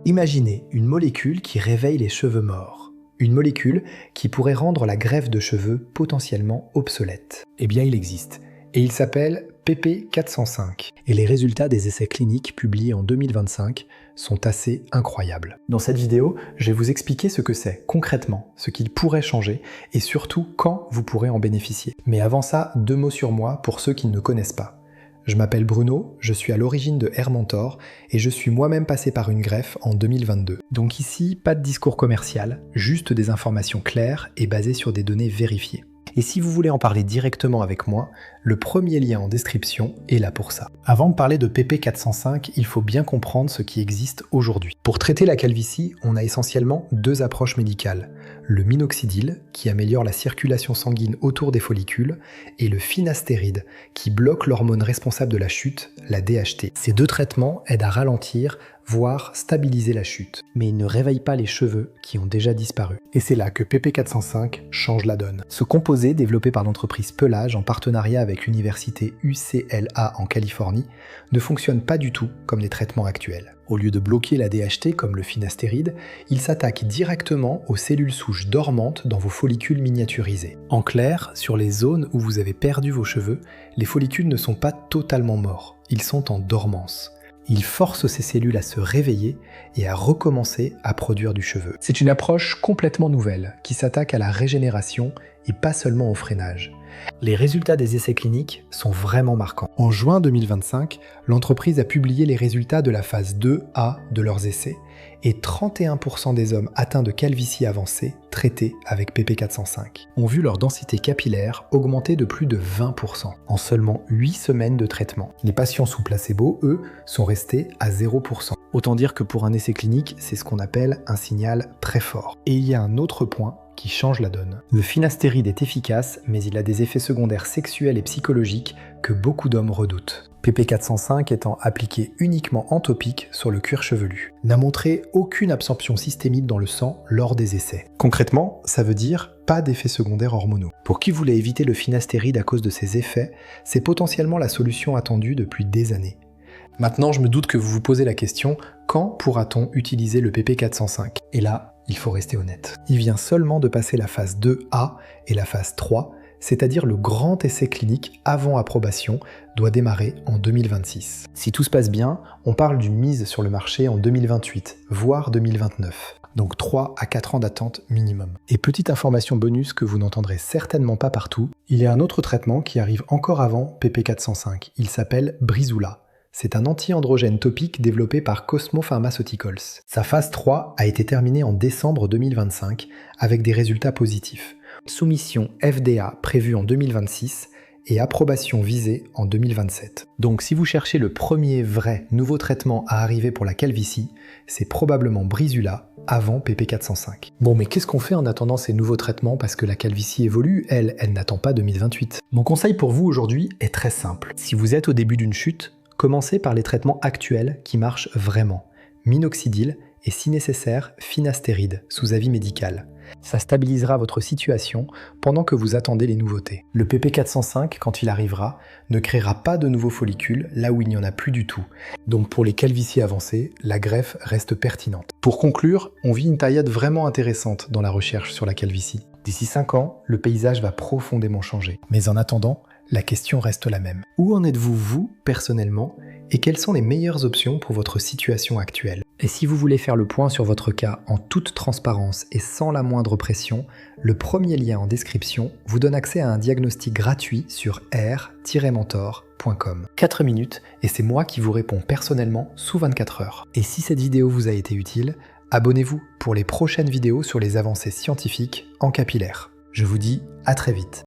Imaginez une molécule qui réveille les cheveux morts. Une molécule qui pourrait rendre la greffe de cheveux potentiellement obsolète. Eh bien, il existe. Et il s'appelle PP405. Et les résultats des essais cliniques publiés en 2025 sont assez incroyables. Dans cette vidéo, je vais vous expliquer ce que c'est concrètement, ce qu'il pourrait changer et surtout quand vous pourrez en bénéficier. Mais avant ça, 2 mots sur moi pour ceux qui ne me connaissent pas. Je m'appelle Bruno, je suis à l'origine de Hair Mentor et je suis moi-même passé par une greffe en 2022. Donc ici, pas de discours commercial, juste des informations claires et basées sur des données vérifiées. Et si vous voulez en parler directement avec moi, le premier lien en description est là pour ça. Avant de parler de PP405, il faut bien comprendre ce qui existe aujourd'hui. Pour traiter la calvitie, on a essentiellement 2 approches médicales. Le minoxidil, qui améliore la circulation sanguine autour des follicules, et le finastéride, qui bloque l'hormone responsable de la chute, la DHT. Ces 2 traitements aident à ralentir, voire stabiliser la chute. Mais ils ne réveillent pas les cheveux qui ont déjà disparu. Et c'est là que PP405 change la donne. Ce composé, développé par l'entreprise Pelage en partenariat avec l'université UCLA en Californie, ne fonctionne pas du tout comme les traitements actuels. Au lieu de bloquer la DHT comme le finastéride, il s'attaque directement aux cellules souches dormantes dans vos follicules miniaturisés. En clair, sur les zones où vous avez perdu vos cheveux, les follicules ne sont pas totalement morts, ils sont en dormance. Il force ces cellules à se réveiller et à recommencer à produire du cheveu. C'est une approche complètement nouvelle qui s'attaque à la régénération et pas seulement au freinage. Les résultats des essais cliniques sont vraiment marquants. En juin 2025, l'entreprise a publié les résultats de la phase 2A de leurs essais et 31% des hommes atteints de calvitie avancée traités avec PP405 ont vu leur densité capillaire augmenter de plus de 20% en seulement 8 semaines de traitement. Les patients sous placebo, eux, sont restés à 0%. Autant dire que pour un essai clinique, c'est ce qu'on appelle un signal très fort. Et il y a un autre point qui change la donne. Le finastéride est efficace, mais il a des effets secondaires sexuels et psychologiques que beaucoup d'hommes redoutent. PP405 étant appliqué uniquement en topique sur le cuir chevelu, n'a montré aucune absorption systémique dans le sang lors des essais. Concrètement, ça veut dire pas d'effets secondaires hormonaux. Pour qui voulait éviter le finastéride à cause de ses effets, c'est potentiellement la solution attendue depuis des années. Maintenant, je me doute que vous vous posez la question, quand pourra-t-on utiliser le PP405 ? Et là, il faut rester honnête. Il vient seulement de passer la phase 2A et la phase 3, c'est-à-dire le grand essai clinique avant approbation doit démarrer en 2026. Si tout se passe bien, on parle d'une mise sur le marché en 2028, voire 2029. Donc 3 à 4 ans d'attente minimum. Et petite information bonus que vous n'entendrez certainement pas partout, il y a un autre traitement qui arrive encore avant PP405. Il s'appelle Breezula. C'est un anti-androgène topique développé par Cosmo Pharmaceuticals. Sa phase 3 a été terminée en décembre 2025 avec des résultats positifs. Soumission FDA prévue en 2026 et approbation visée en 2027. Donc si vous cherchez le premier vrai nouveau traitement à arriver pour la calvitie, c'est probablement Breezula avant PP405. Bon, mais qu'est-ce qu'on fait en attendant ces nouveaux traitements parce que la calvitie évolue, elle n'attend pas 2028. Mon conseil pour vous aujourd'hui est très simple. Si vous êtes au début d'une chute, commencez par les traitements actuels qui marchent vraiment. Minoxidil et si nécessaire, finastéride sous avis médical. Ça stabilisera votre situation pendant que vous attendez les nouveautés. Le PP405, quand il arrivera, ne créera pas de nouveaux follicules là où il n'y en a plus du tout. Donc pour les calvities avancées, la greffe reste pertinente. Pour conclure, on vit une période vraiment intéressante dans la recherche sur la calvitie. D'ici 5 ans, le paysage va profondément changer. Mais en attendant, la question reste la même. Où en êtes-vous, vous, personnellement, et quelles sont les meilleures options pour votre situation actuelle ? Et si vous voulez faire le point sur votre cas en toute transparence et sans la moindre pression, le premier lien en description vous donne accès à un diagnostic gratuit sur hair-mentor.com. 4 minutes et c'est moi qui vous réponds personnellement sous 24 heures. Et si cette vidéo vous a été utile, abonnez-vous pour les prochaines vidéos sur les avancées scientifiques en capillaire. Je vous dis à très vite.